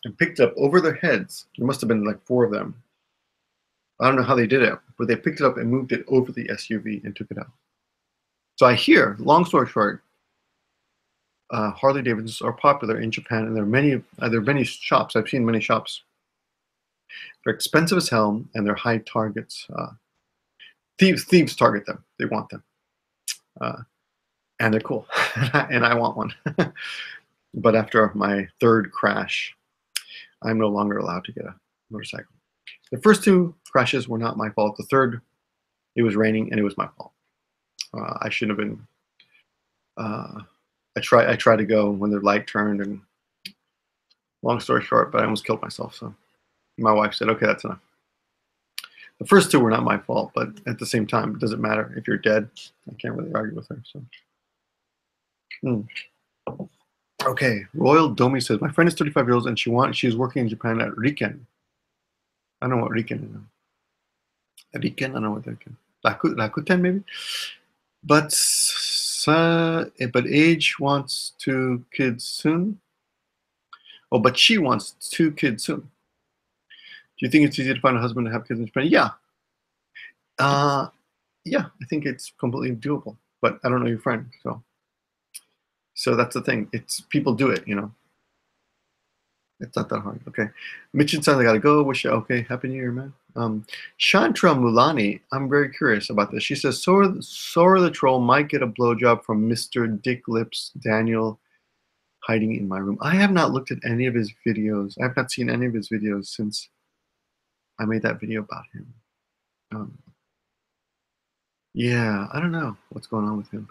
and picked it up over their heads. There must have been like 4 of them. I don't know how they did it, but they picked it up and moved it over the SUV and took it out. So I hear, long story short, Harley Davidsons are popular in Japan, and there are many shops. I've seen many shops. They're expensive as hell, and they're high targets. Thieves target them. They want them, and they're cool. And I want one. But after my 3rd crash, I'm no longer allowed to get a motorcycle. The first 2 crashes were not my fault. The 3rd, it was raining, and it was my fault. I shouldn't have been. I tried to go when the light turned, and long story short, but I almost killed myself. So my wife said, "Okay, that's enough." The first 2 were not my fault, but at the same time, it doesn't matter if you're dead. I can't really argue with her. So, okay. Royal Domi says, my friend is 35 years old, and she's working in Japan at Riken. I don't know what Riken is. Riken, I don't know what Riken. Rakuten maybe. But age wants 2 kids soon. Oh, but she wants 2 kids soon. Do you think it's easy to find a husband to have kids in Japan? Yeah. Yeah, I think it's completely doable. But I don't know your friend, so that's the thing. It's people do it, you know. It's not that hard. Okay. Mitchin says I gotta go. Wish you okay. Happy New Year, man. Chantra Mulani, I'm very curious about this. She says Sora the troll might get a blowjob from Mr. Dick Lips Daniel hiding in my room. I have not looked at any of his videos. I have not seen any of his videos since I made that video about him. Yeah, I don't know what's going on with him.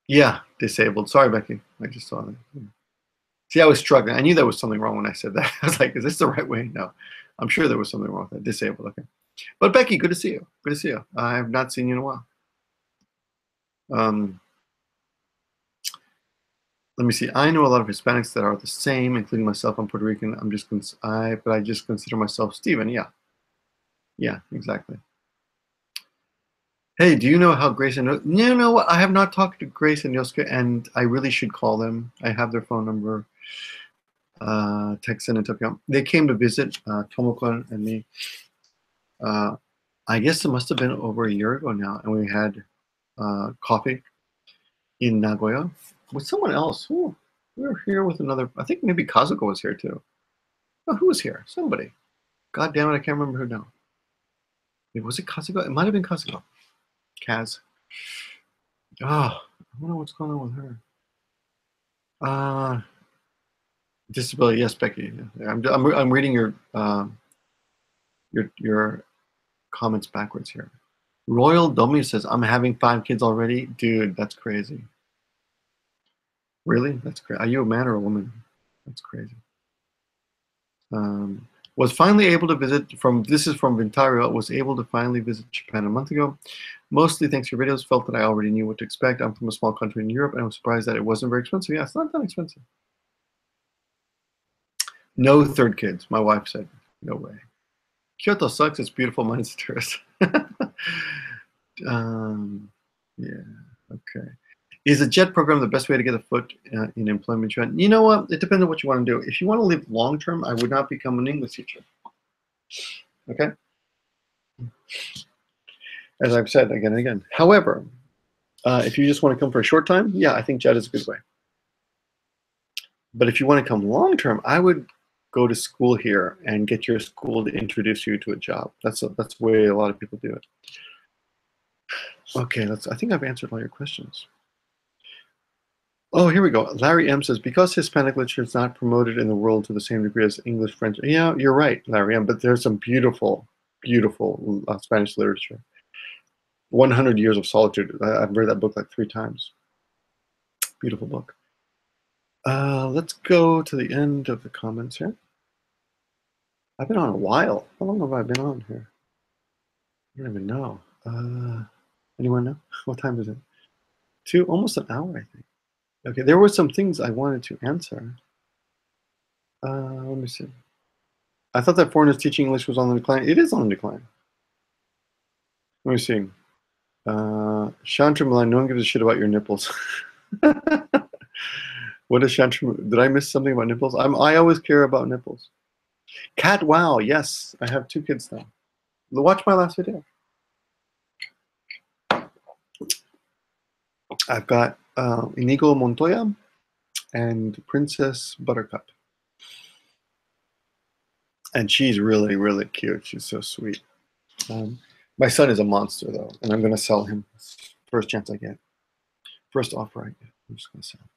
Yeah, disabled. Sorry, Becky. I just saw that. Yeah. See, I was struggling. I knew there was something wrong when I said that. I was like, is this the right way? No. I'm sure there was something wrong with that. Disabled, okay. But Becky, good to see you. Good to see you. I have not seen you in a while. Let me see. I know a lot of Hispanics that are the same, including myself. I'm Puerto Rican. But I just consider myself Steven. Yeah. Yeah, exactly. Hey, do you know how Grace and you know what? I have not talked to Grace and Yosuke, and I really should call them. I have their phone number. Texan and Tokyo. They came to visit Tomoko and me. I guess it must have been over a year ago now, and we had coffee in Nagoya with someone else. Ooh, we were here with another. I think maybe Kazuko was here too. Oh, who was here? Somebody. God damn it, I can't remember who now. Was it Kazuko? It might have been Kazuko. Kaz. Oh, I don't know what's going on with her. Disability, yes, Becky. Yeah. I'm reading your comments backwards here. Royal Domi says, I'm having 5 kids already. Dude, that's crazy. Really? That's crazy. Are you a man or a woman? That's crazy. Was finally able to visit this is from Vintario, was able to finally visit Japan a month ago. Mostly thanks to your videos, felt that I already knew what to expect. I'm from a small country in Europe, and I was surprised that it wasn't very expensive. Yeah, it's not that expensive. No 3rd kids, my wife said. No way. Kyoto sucks, it's beautiful, mine's a tourist. Yeah, okay. Is a JET program the best way to get a foot in employment? You know what? It depends on what you want to do. If you want to live long term, I would not become an English teacher. Okay? as I've said again and again. However, if you just want to come for a short time, yeah, I think JET is a good way. But if you want to come long term, I would go to school here and get your school to introduce you to a job. That's the way a lot of people do it. Okay, I think I've answered all your questions. Oh, here we go. Larry M says, because Hispanic literature is not promoted in the world to the same degree as English, French. Yeah, you're right, Larry M, but there's some beautiful, beautiful Spanish literature. 100 Years of Solitude. I've read that book like 3 times. Beautiful book. Let's go to the end of the comments here. I've been on a while. How long have I been on here? I don't even know. Anyone know? What time is it? Almost an hour, I think. Okay, there were some things I wanted to answer. Let me see. I thought that foreigners teaching English was on the decline. It is on the decline. Let me see. Chantra Milan, no one gives a shit about your nipples. What is Chantra? Did I miss something about nipples? I always care about nipples. Cat Wow, yes. I have 2 kids now. Watch my last video. I've got Inigo Montoya and Princess Buttercup. And she's really, really cute. She's so sweet. My son is a monster, though, and I'm going to sell him first chance I get. First offer I get. I'm just going to sell him.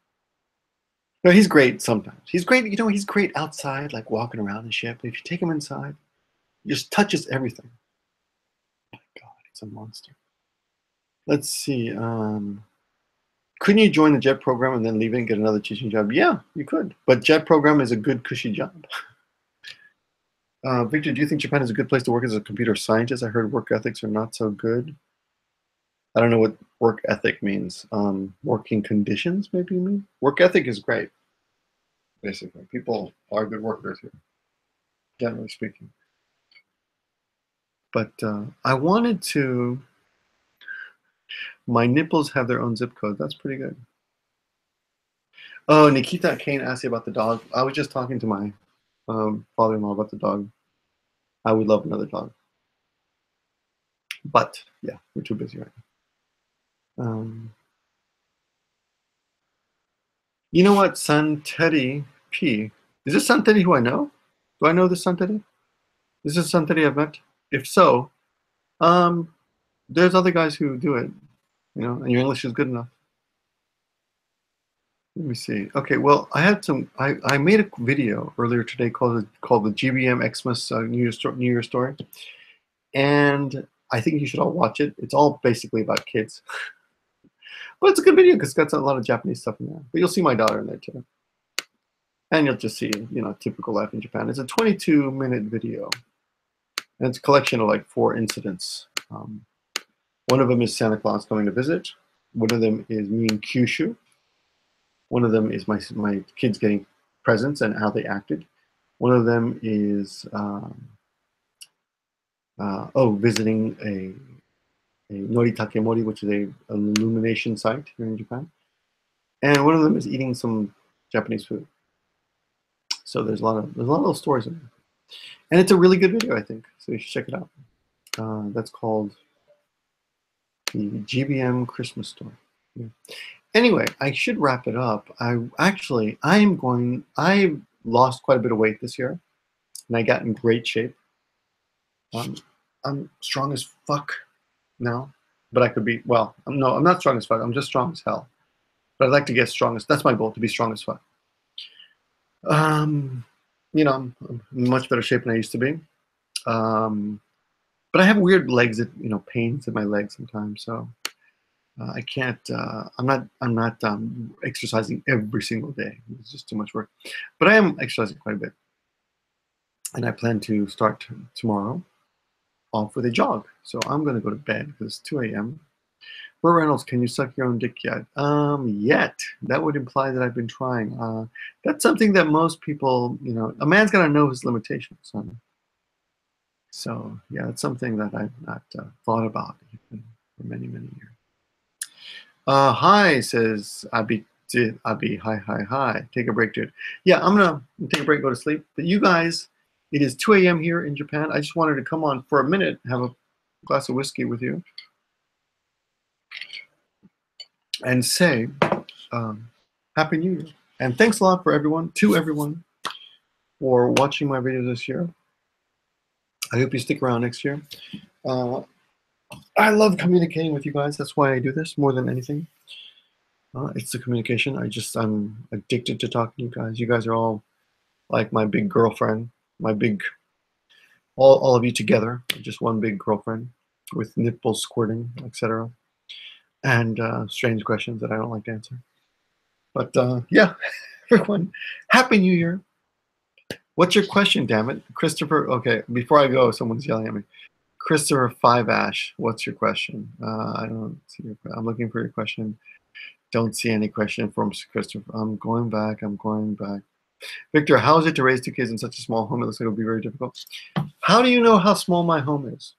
No, he's great sometimes. He's great, you know, he's great outside, like walking around and shit. But if you take him inside, he just touches everything. Oh my God, he's a monster. Let's see. Couldn't you join the JET program and then leave it and get another teaching job? Yeah, you could. But JET program is a good, cushy job. Victor, do you think Japan is a good place to work as a computer scientist? I heard work ethics are not so good. I don't know what work ethic means. Working conditions, maybe you mean? Work ethic is great, basically. People are good workers here, generally speaking. But I wanted to... My nipples have their own zip code. That's pretty good. Oh, Nikita Kane asked you about the dog. I was just talking to my father-in-law about the dog. I would love another dog. But, yeah, we're too busy right now. You know what, Santeri P? Is this Santeri who I know? Do I know this Santeri? Is this Santeri I've met? If so, there's other guys who do it, you know, and your English is good enough. Let me see. Okay, well, I had some. I made a video earlier today called the GBM Xmas New Year story, and I think you should all watch it. It's all basically about kids. But it's a good video because it's got a lot of Japanese stuff in there. But you'll see my daughter in there too. And you'll just see, you know, typical life in Japan. It's a 22-minute video. And it's a collection of like 4 incidents. One of them is Santa Claus coming to visit. One of them is me in Kyushu. One of them is my kids getting presents and how they acted. One of them is visiting a Nori Takemori, which is an illumination site here in Japan. And one of them is eating some Japanese food. So there's a lot of little stories in there. And it's a really good video, I think. So you should check it out. That's called the GBM Christmas Story. Yeah. Anyway, I should wrap it up. I lost quite a bit of weight this year, and I got in great shape. I'm strong as fuck now, but I could be, well, I'm not strong as fuck. I'm just strong as hell. But I'd like to get strongest. That's my goal, to be strong as fuck. You know, I'm in much better shape than I used to be. But I have weird legs, you know, pains in my legs sometimes. So I can't. I'm not exercising every single day. It's just too much work. But I am exercising quite a bit, and I plan to start tomorrow off with a jog. So I'm going to go to bed because it's 2 a.m. Burt Reynolds, can you suck your own dick yet? Yet. That would imply that I've been trying. That's something that most people, you know, a man's got to know his limitations. So, yeah, it's something that I've not thought about for many, many years. Hi, says Abi, hi. Take a break, dude. Yeah, I'm going to take a break, go to sleep. But you guys, it is 2 a.m. here in Japan. I just wanted to come on for a minute, have a glass of whiskey with you and say Happy New Year. And thanks a lot to everyone for watching my videos this year. I hope you stick around next year. I love communicating with you guys. That's why I do this more than anything. It's the communication. I'm addicted to talking to you guys. You guys are all like my big girlfriend, all of you together, just one big girlfriend with nipples squirting, etc. And strange questions that I don't like to answer. But yeah, everyone, Happy New Year. What's your question, damn it? Christopher, okay, before I go, someone's yelling at me. Christopher 5 Ash, what's your question? I don't see your, I'm looking for your question. Don't see any question from Christopher. I'm going back. Victor, how is it to raise 2 kids in such a small home? It looks like it'll be very difficult. How do you know how small my home is?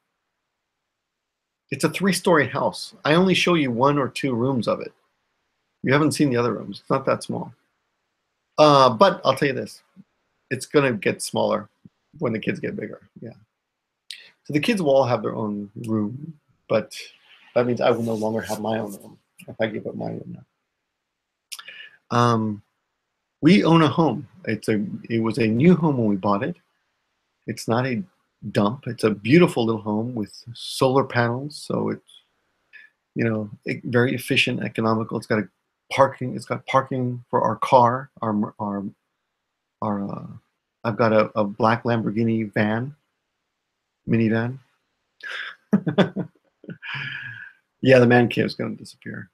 It's a 3-story house. I only show you 1 or 2 rooms of it. You haven't seen the other rooms. It's not that small. But I'll tell you this. It's going to get smaller when the kids get bigger. Yeah. So the kids will all have their own room, but that means I will no longer have my own room if I give up my room now. We own a home. It was a new home when we bought it. It's not a dump. It's a beautiful little home with solar panels, so it's very efficient, economical. It's got parking. It's got parking for our car. I've got a black Lamborghini van, minivan. Yeah, the man cave's going to disappear.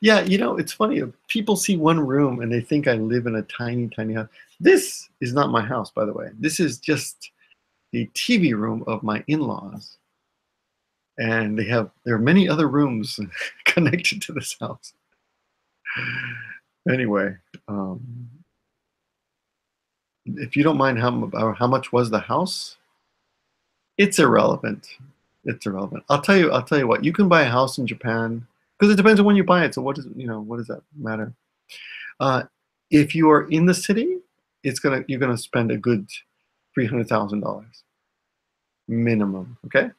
Yeah, it's funny. People see one room and they think I live in a tiny, tiny house. This is not my house, by the way. This is just the TV room of my in-laws. And there are many other rooms connected to this house. Anyway, if you don't mind how much was the house, it's irrelevant. It's irrelevant. I'll tell you what. You can buy a house in Japan because it depends on when you buy it. So what does that matter? If you are in the city, you're gonna spend a good $300,000 minimum. Okay.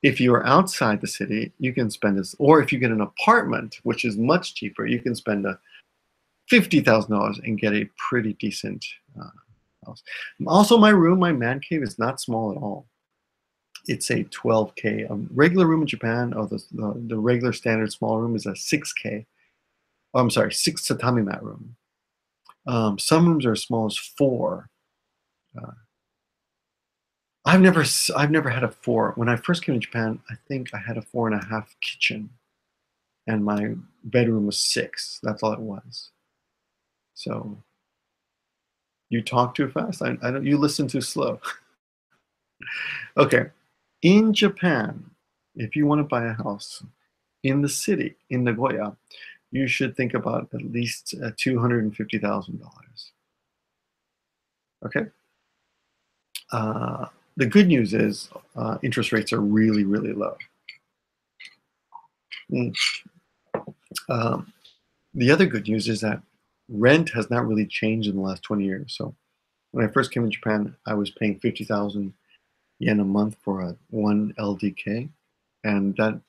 If you are outside the city, you can spend this, or if you get an apartment, which is much cheaper, you can spend $50,000 and get a pretty decent house. Also, my man cave is not small at all. It's a 12K. A regular room in Japan, the regular standard small room is a 6K. Oh, I'm sorry, 6 tatami mat room. Some rooms are as small as 4. I've never had a 4. When I first came to Japan, I think I had a 4.5 kitchen, and my bedroom was 6. That's all it was. So you talk too fast. I don't. You listen too slow. Okay, in Japan, if you want to buy a house in the city in Nagoya, you should think about at least $250,000. Okay. The good news is interest rates are really, really low. The other good news is that rent has not really changed in the last 20 years. So when I first came to Japan, I was paying 50,000 yen a month for a 1 LDK, and that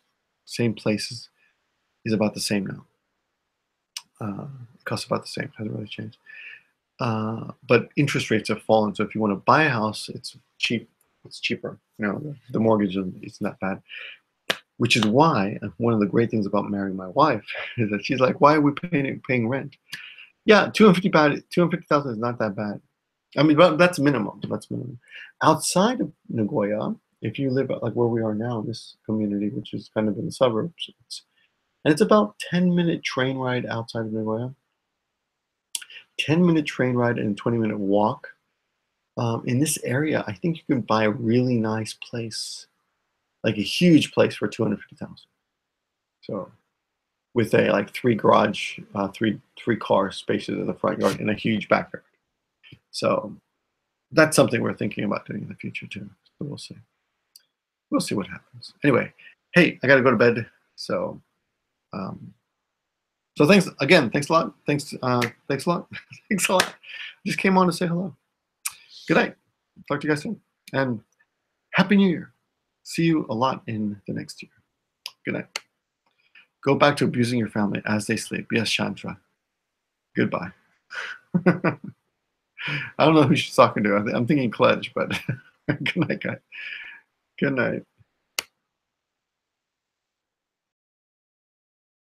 same place is about the same now. It costs about the same. It hasn't really changed. But interest rates have fallen. So if you want to buy a house, it's cheap. It's cheaper. The mortgage is not bad. Which is why one of the great things about marrying my wife is that she's like, "Why are we paying rent?" Yeah, $250,000 is not that bad. I mean, that's minimum. That's minimum. Outside of Nagoya, if you live like where we are now in this community, which is kind of in the suburbs, it's about 10-minute train ride outside of Nagoya. 10-minute train ride and 20-minute walk. In this area, I think you can buy a really nice place, like a huge place for $250,000. So, with a 3 garage, three car spaces in the front yard and a huge backyard. So, that's something we're thinking about doing in the future too. So we'll see. We'll see what happens. Anyway, hey, I gotta go to bed. So, thanks again. Thanks a lot. Thanks a lot. Thanks a lot. Just came on to say hello. Good night. Talk to you guys soon. And Happy New Year. See you a lot in the next year. Good night. Go back to abusing your family as they sleep. Yes, Chandra. Goodbye. I don't know who she's talking to. I'm thinking Kledge, but good night, guys. Good night.